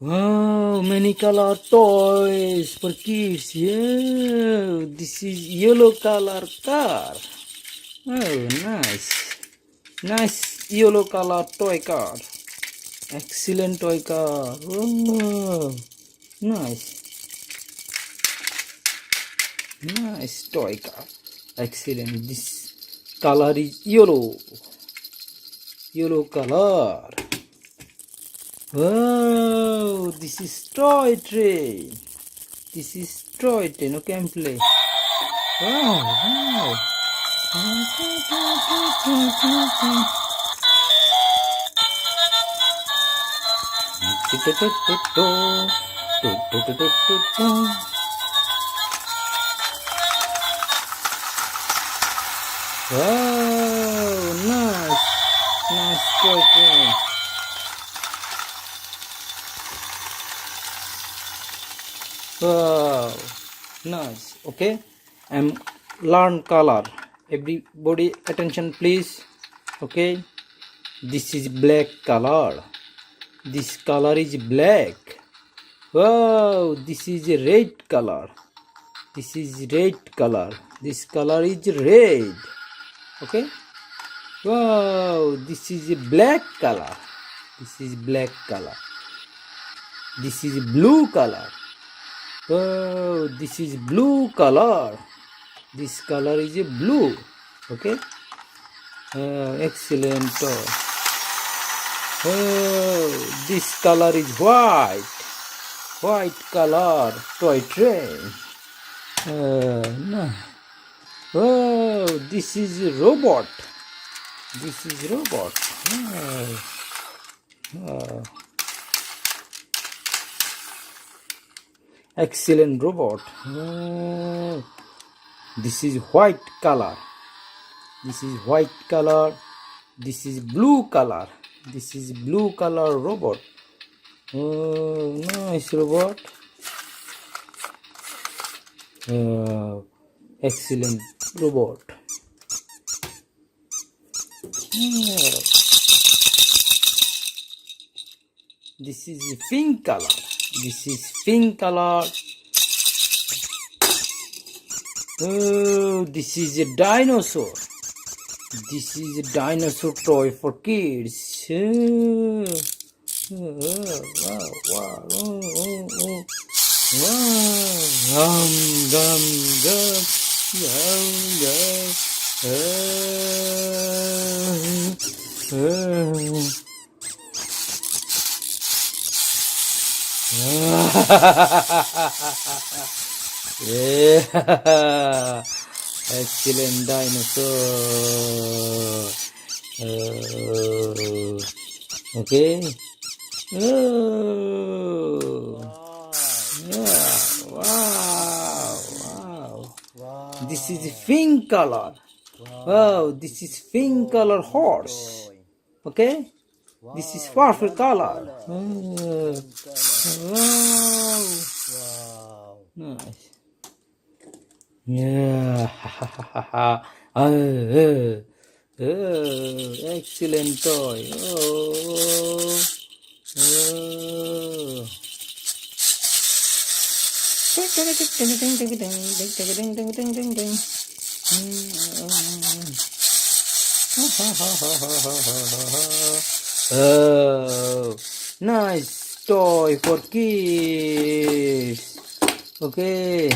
Wow, many color toys for kids. Yeah, this is yellow color car. Oh, nice. Nice yellow color toy car. Excellent toy car. Oh, nice. Nice toy car. Excellent. This color is yellow. Yellow color. Wow, this is toy train. This is toy train. Okay, I'm play. Wow, wow. Wow, nice. Nice toy train. Wow, nice. Okay, I'm learn color. Everybody attention please. Okay, this is black color. This color is black. Wow, this is a red color. This is red color. This color is red. Okay. Wow, this is a black color. This is black color. This is blue color. Oh, this is blue color. This color is a blue. Okay. Excellent. Oh, this color is white. White color toy train. No. Oh, this is a robot. This is robot. Oh. Excellent robot. Oh. This is white color. This is white color. This is blue color. This is blue color robot. Oh, nice robot. Excellent robot. This is pink color. This is pink color. Oh, this is a dinosaur. This is a dinosaur toy for kids. Oh, wow, wow, oh, oh, oh. Wow, gum, gum, yeah, excellent dinosaur. Okay. Oh, yeah. Wow. This is pink color. Wow, this is pink color horse. Okay. This is purple color. Wow. Nice. Yeah. Excellent toy. Oh, nice toy for kids. Okay.